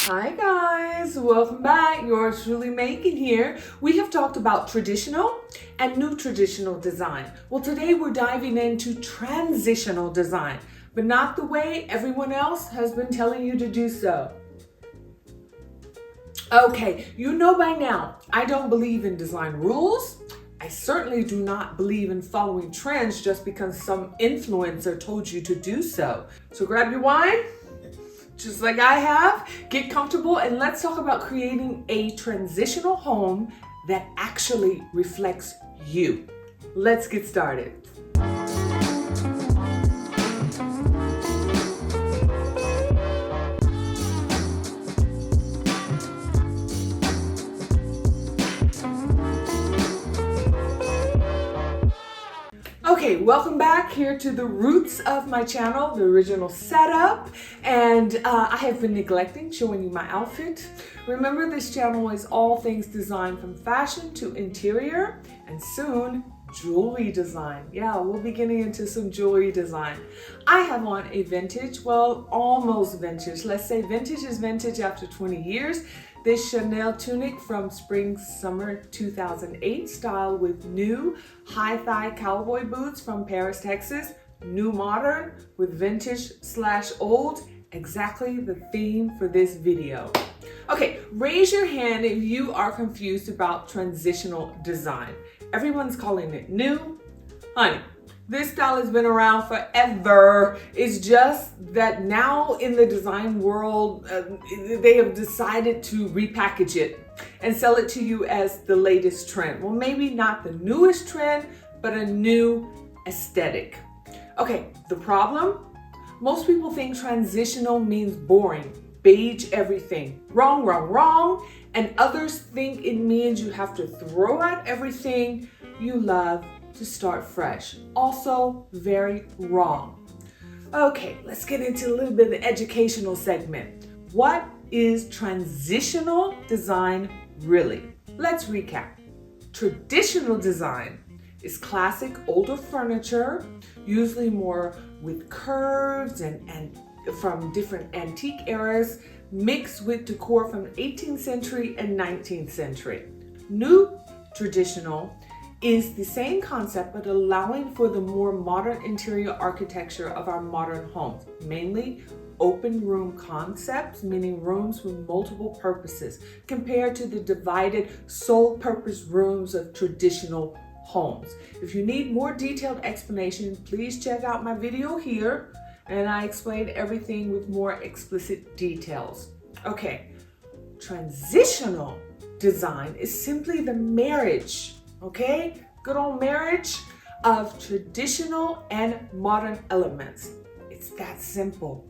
Hi guys, welcome back. Yours truly Macon here. We have talked about traditional and new traditional design. Well, today we're diving into transitional design, but not the way everyone else has been telling you to do so. Okay, you know by now, I don't believe in design rules. I certainly do not believe in following trends just because some influencer told you to do so. So grab your wine, just like I have, get comfortable, and let's talk about creating a transitional home that actually reflects you. Let's get started. Okay, welcome back here to the roots of my channel, the original setup, and I have been neglecting showing you my outfit. Remember, this channel is all things design, from fashion to interior and soon jewelry design. Yeah, we'll be getting into some jewelry design. I have on a vintage, well, almost vintage. Let's say vintage is vintage after 20 years. This Chanel tunic from spring/summer 2008 style with new high-thigh cowboy boots from Paris, Texas. New modern with vintage/old, exactly the theme for this video. Okay, raise your hand if you are confused about transitional design. Everyone's calling it new. Honey, this style has been around forever. It's just that now in the design world, they have decided to repackage it and sell it to you as the latest trend. Well, maybe not the newest trend, but a new aesthetic. Okay, the problem? Most people think transitional means boring, beige everything. Wrong, wrong, wrong. And others think it means you have to throw out everything you love to start fresh. Also very wrong. Okay, let's get into a little bit of the educational segment. What is transitional design really? Let's recap. Traditional design is classic older furniture, usually more with curves and from different antique eras, mixed with decor from the 18th century and 19th century. New traditional is the same concept, but allowing for the more modern interior architecture of our modern homes, mainly open room concepts, meaning rooms with multiple purposes, compared to the divided sole purpose rooms of traditional homes. If you need more detailed explanation, please check out my video here, and I explain everything with more explicit details. Okay, transitional design is simply the marriage, okay? Good old marriage of traditional and modern elements. It's that simple.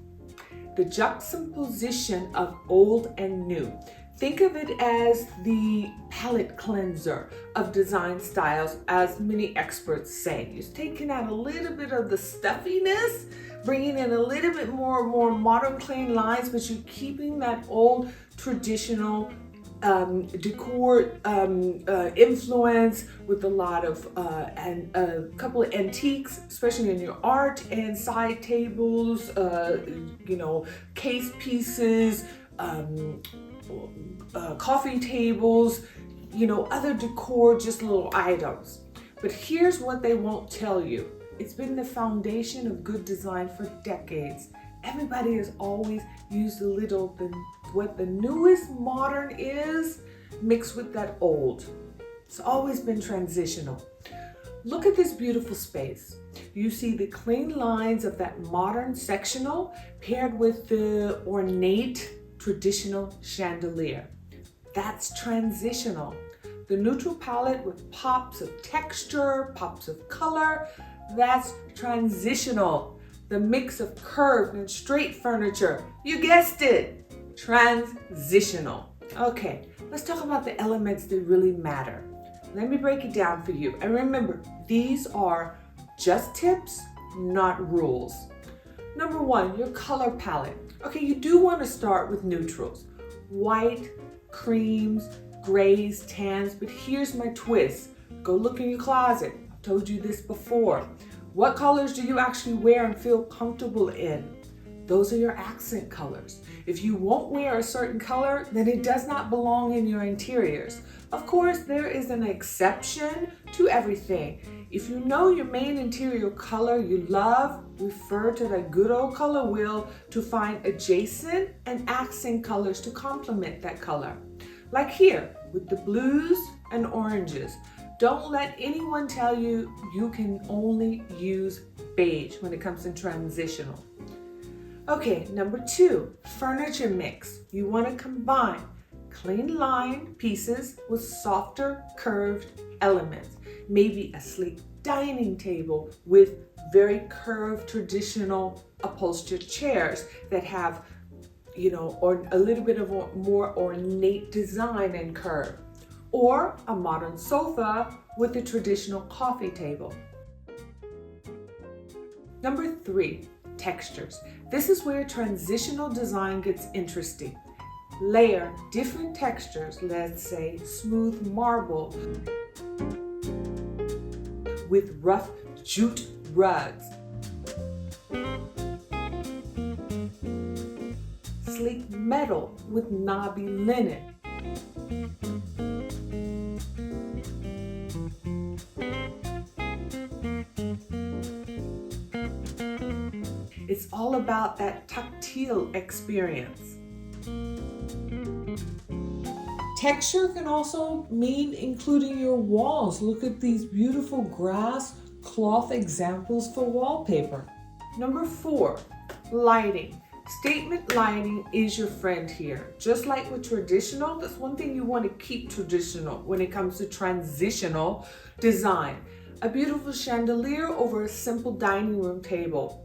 The juxtaposition of old and new. Think of it as the palette cleanser of design styles, as many experts say. You're taking out a little bit of the stuffiness, bringing in a little bit more modern clean lines, but you're keeping that old traditional decor influence with a lot of and a couple of antiques, especially in your art, and side tables, case pieces, coffee tables, other decor, just little items. But here's what they won't tell you. It's been the foundation of good design for decades. Everybody has always used a little what the newest modern is mixed with that old. It's always been transitional. Look at this beautiful space. You see the clean lines of that modern sectional paired with the ornate traditional chandelier. That's transitional. The neutral palette with pops of texture, pops of color, that's transitional. The mix of curved and straight furniture, you guessed it, transitional. Okay, let's talk about the elements that really matter. Let me break it down for you. And remember, these are just tips, not rules. Number one, your color palette. Okay, you do want to start with neutrals. White, creams, grays, tans, but here's my twist. Go look in your closet. I've told you this before. What colors do you actually wear and feel comfortable in? Those are your accent colors. If you won't wear a certain color, then it does not belong in your interiors. Of course, there is an exception to everything. If you know your main interior color you love, refer to the good old color wheel to find adjacent and accent colors to complement that color. Like here with the blues and oranges. Don't let anyone tell you you can only use beige when it comes to transitional. Okay, number 2, furniture mix. You want to combine clean lined pieces with softer curved elements. Maybe a sleek dining table with very curved traditional upholstered chairs that have, or a little bit of a more ornate design and curve. Or a modern sofa with a traditional coffee table. Number 3, textures. This is where transitional design gets interesting. Layer different textures, let's say smooth marble with rough jute rugs, sleek metal with knobby linen, it's all about that tactile experience. Texture can also mean including your walls. Look at these beautiful grass cloth examples for wallpaper. Number 4, lighting. Statement lighting is your friend here. Just like with traditional, that's one thing you want to keep traditional when it comes to transitional design. A beautiful chandelier over a simple dining room table.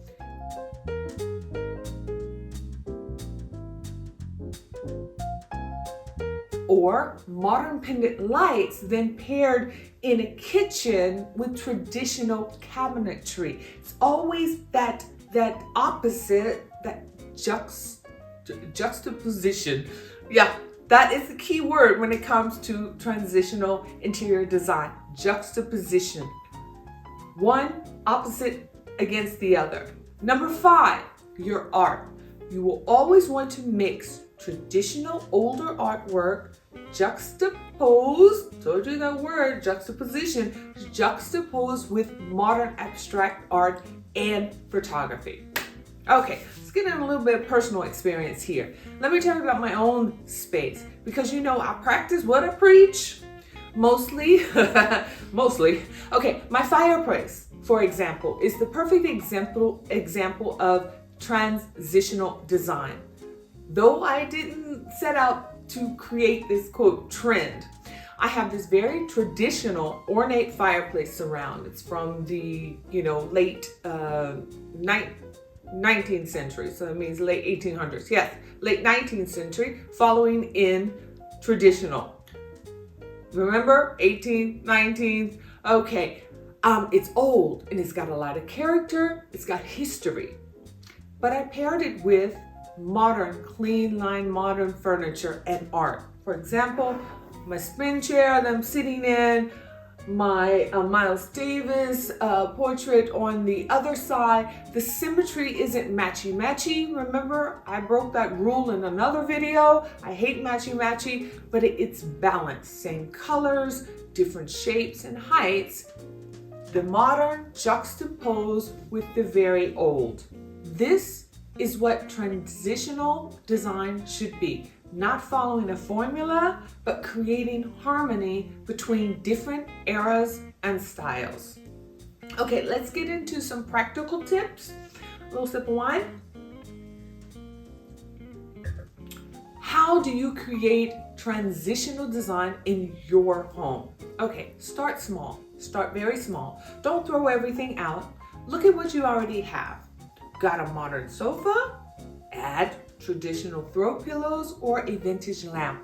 Or modern pendant lights then paired in a kitchen with traditional cabinetry. It's always that opposite, that juxtaposition. Yeah, that is the key word when it comes to transitional interior design. Juxtaposition. One opposite against the other. Number 5, your art. You will always want to mix traditional older artwork juxtaposed, told you that word, juxtaposition, juxtaposed with modern abstract art and photography. Okay, let's get in a little bit of personal experience here. Let me tell you about my own space, because I practice what I preach, mostly. Okay, my fireplace, for example, is the perfect example of transitional design. Though I didn't set out to create this quote trend, I have this very traditional ornate fireplace surround. It's from the late 19th century, so that means late 1800s. Yes, late 19th century, following in traditional. Remember, 18th, 19th. Okay, it's old and it's got a lot of character. It's got history, but I paired it with modern, clean line, modern furniture and art. For example, my spin chair that I'm sitting in, my Miles Davis portrait on the other side. The symmetry isn't matchy-matchy. Remember, I broke that rule in another video. I hate matchy-matchy, but it's balanced. Same colors, different shapes and heights. The modern juxtaposed with the very old. This is what transitional design should be. Not following a formula, but creating harmony between different eras and styles. Okay, let's get into some practical tips. A little sip of wine. How do you create transitional design in your home? Okay, start small. Start very small. Don't throw everything out. Look at what you already have. Got a modern sofa? Add traditional throw pillows or a vintage lamp.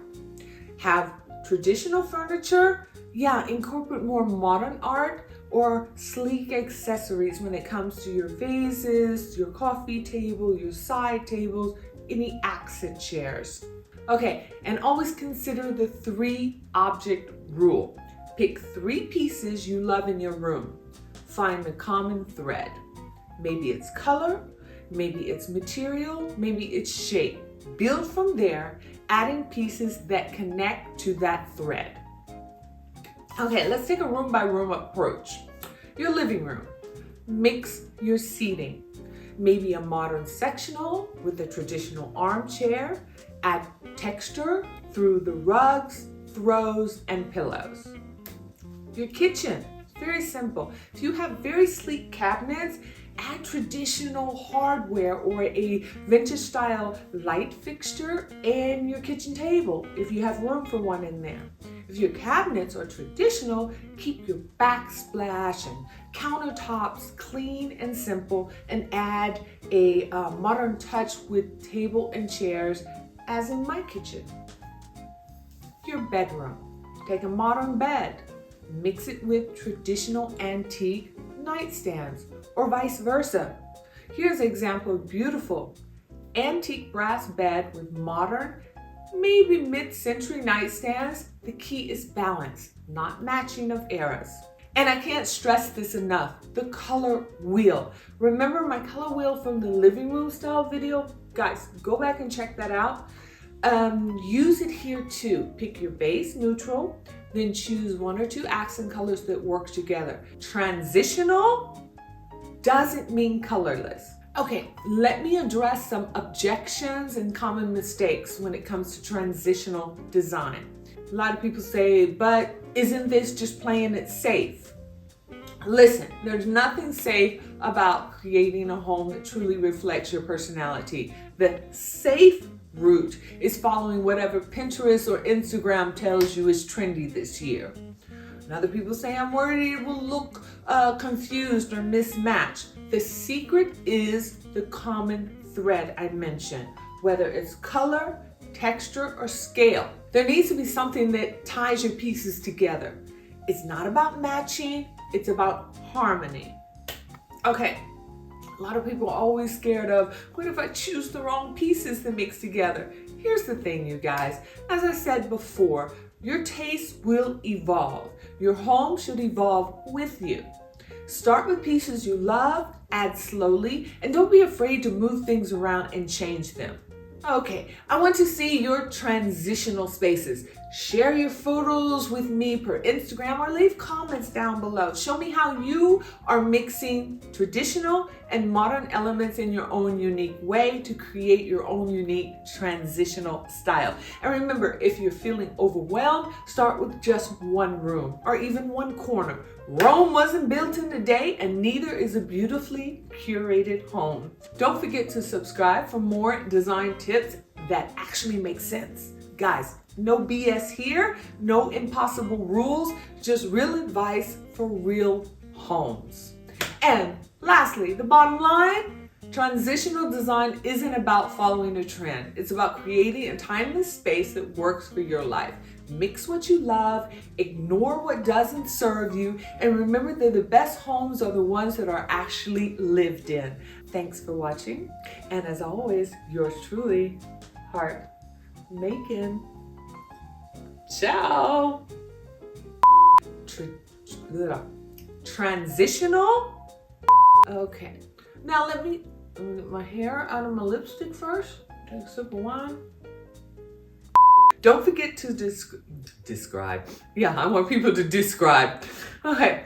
Have traditional furniture? Yeah, incorporate more modern art or sleek accessories when it comes to your vases, your coffee table, your side tables, any accent chairs. Okay, and always consider the 3 object rule. Pick 3 pieces you love in your room. Find the common thread. Maybe it's color, maybe it's material, maybe it's shape. Build from there, adding pieces that connect to that thread. Okay, let's take a room by room approach. Your living room. Mix your seating. Maybe a modern sectional with a traditional armchair. Add texture through the rugs, throws, and pillows. Your kitchen. Very simple. If you have very sleek cabinets, add traditional hardware or a vintage style light fixture and your kitchen table if you have room for one in there. If your cabinets are traditional, keep your backsplash and countertops clean and simple, and add a modern touch with table and chairs, as in my kitchen. Your bedroom. Take a modern bed, mix it with traditional antique nightstands, or vice versa. Here's an example of beautiful antique brass bed with modern, maybe mid-century nightstands. The key is balance, not matching of eras. And I can't stress this enough, the color wheel. Remember my color wheel from the living room style video? Guys, go back and check that out. Use it here too. Pick your base neutral, then choose one or two accent colors that work together. Transitional doesn't mean colorless. Okay, let me address some objections and common mistakes when it comes to transitional design. A lot of people say, but isn't this just playing it safe? Listen, there's nothing safe about creating a home that truly reflects your personality. The safe route is following whatever Pinterest or Instagram tells you is trendy this year. And other people say, I'm worried it will look confused or mismatched. The secret is the common thread I mentioned, whether it's color, texture, or scale. There needs to be something that ties your pieces together. It's not about matching, it's about harmony. Okay, a lot of people are always scared of, what if I choose the wrong pieces to mix together? Here's the thing, you guys. As I said before, your taste will evolve. Your home should evolve with you. Start with pieces you love, add slowly, and don't be afraid to move things around and change them. Okay, I want to see your transitional spaces. Share your photos with me per Instagram or leave comments down below. Show me how you are mixing traditional and modern elements in your own unique way to create your own unique transitional style. And remember, if you're feeling overwhelmed, start with just one room or even one corner. Rome wasn't built in a day, and neither is a beautifully curated home. Don't forget to subscribe for more design tips that actually make sense. Guys, no BS here, no impossible rules, just real advice for real homes. And lastly, the bottom line, transitional design isn't about following a trend. It's about creating a timeless space that works for your life. Mix what you love, ignore what doesn't serve you, and remember that the best homes are the ones that are actually lived in. Thanks for watching, and as always, yours truly, Heart Macon. Ciao! Transitional? Okay. Now let me get my hair out of my lipstick first. Take a sip of wine. Don't forget to describe. Yeah, I want people to describe. Okay.